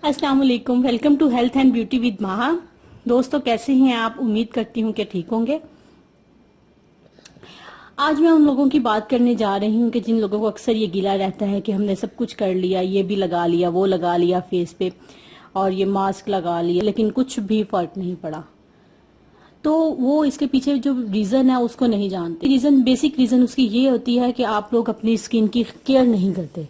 अस्सलाम वालेकुम। Welcome to health and beauty with Maha. दोस्तों, कैसे हैं आप? उम्मीद करती हूँ कि ठीक होंगे। आज मैं उन लोगों की बात करने जा रही हूँ कि जिन लोगों को अक्सर ये गिला रहता है कि हमने सब कुछ कर लिया, ये भी लगा लिया, वो लगा लिया फेस पे, और ये मास्क लगा लिया, लेकिन कुछ भी फर्क नहीं पड़ा। तो वो इसके पीछे जो रीजन है उसको नहीं जानते। बेसिक रीजन उसकी ये होती है कि आप लोग अपनी स्किन की केयर नहीं करते।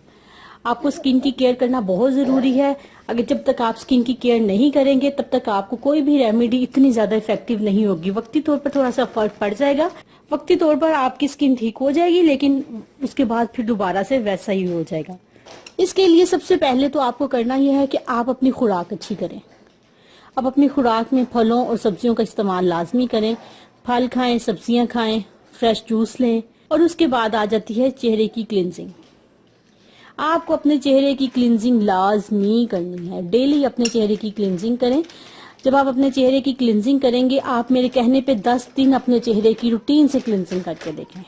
आपको स्किन की केयर करना बहुत ज़रूरी है। अगर जब तक आप स्किन की केयर नहीं करेंगे तब तक आपको कोई भी रेमेडी इतनी ज़्यादा इफेक्टिव नहीं होगी। वक्ती तौर पर थोड़ा सा फर्क पड़ जाएगा, वक्ती तौर पर आपकी स्किन ठीक हो जाएगी, लेकिन उसके बाद फिर दोबारा से वैसा ही हो जाएगा। इसके लिए सबसे पहले तो आपको करना यह है कि आप अपनी खुराक अच्छी करें। अब अपनी खुराक में फलों और सब्जियों का इस्तेमाल लाजमी करें। फल खाएं, सब्जियां खाएं, फ्रेश जूस लें। और उसके बाद आ जाती है चेहरे की क्लिनजिंग। आपको अपने चेहरे की क्लिनजिंग लाजमी करनी है। डेली अपने चेहरे की क्लिनजिंग करें। जब आप अपने चेहरे की क्लिनजिंग करेंगे, आप मेरे कहने पे 10 दिन अपने चेहरे की रूटीन से क्लिनजिंग करके देखें।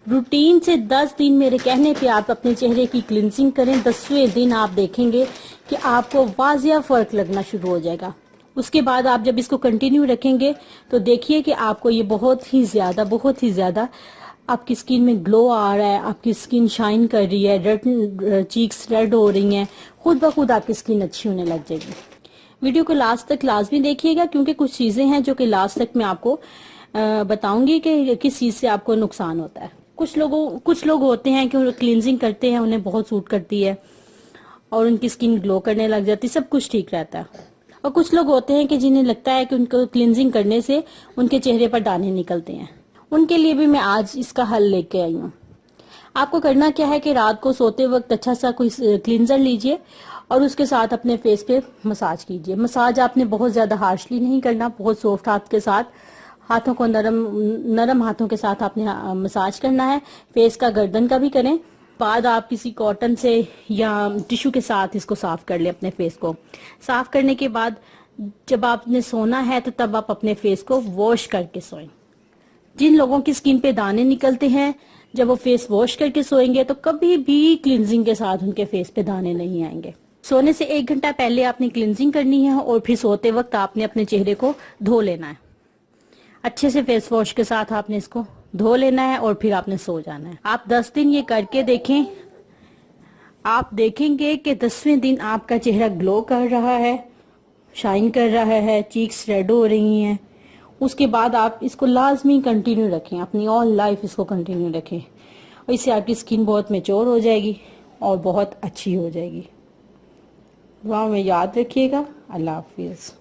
रूटीन से 10 दिन मेरे कहने पे आप अपने चेहरे की क्लिनजिंग करें। 10वें दिन आप देखेंगे कि आपको वाजिया फर्क लगना शुरू हो जाएगा। उसके बाद आप जब इसको कंटिन्यू रखेंगे तो देखिए कि आपको ये बहुत ही ज्यादा आपकी स्किन में ग्लो आ रहा है, आपकी स्किन शाइन कर रही है, रेड चीक्स रेड हो रही हैं, खुद ब खुद आपकी स्किन अच्छी होने लग जाएगी। वीडियो को लास्ट तक लाजमी देखिएगा, क्योंकि कुछ चीजें हैं जो कि लास्ट तक मैं आपको बताऊंगी कि किस चीज से आपको नुकसान होता है। कुछ लोग होते हैं कि क्लींजिंग करते हैं, उन्हें बहुत सूट करती है और उनकी स्किन ग्लो करने लग जाती है, सब कुछ ठीक रहता है। और कुछ लोग होते हैं कि जिन्हें लगता है कि उनको क्लींजिंग करने से उनके चेहरे पर दाने निकलते हैं। उनके लिए भी मैं आज इसका हल लेके आई हूँ। आपको करना क्या है कि रात को सोते वक्त अच्छा सा कोई क्लींजर लीजिए और उसके साथ अपने फेस पे मसाज कीजिए। मसाज आपने बहुत ज्यादा हार्शली नहीं करना, बहुत सॉफ्ट हाथ के साथ, हाथों को नरम हाथों के साथ आपने मसाज करना है। फेस का, गर्दन का भी करें। बाद आप किसी कॉटन से या टिश्यू के साथ इसको साफ कर ले। अपने फेस को साफ करने के बाद जब आपने सोना है तो तब आप अपने फेस को वॉश करके सोएं। जिन लोगों की स्किन पे दाने निकलते हैं, जब वो फेस वॉश करके सोएंगे तो कभी भी क्लिनजिंग के साथ उनके फेस पे दाने नहीं आएंगे। सोने से 1 घंटा पहले आपने क्लिनजिंग करनी है और फिर सोते वक्त आपने अपने चेहरे को धो लेना है। अच्छे से फेस वॉश के साथ आपने इसको धो लेना है और फिर आपने सो जाना है। आप 10 दिन ये करके देखें। आप देखेंगे कि 10वें दिन आपका चेहरा ग्लो कर रहा है, शाइन कर रहा है, चीक्स रेड हो रही हैं। उसके बाद आप इसको लाजमी कंटिन्यू रखें, अपनी ऑल लाइफ इसको कंटिन्यू रखें, और इससे आपकी स्किन बहुत मैच्योर हो जाएगी और बहुत अच्छी हो जाएगी। दुआ में याद रखिएगा। अल्लाह हाफिज़।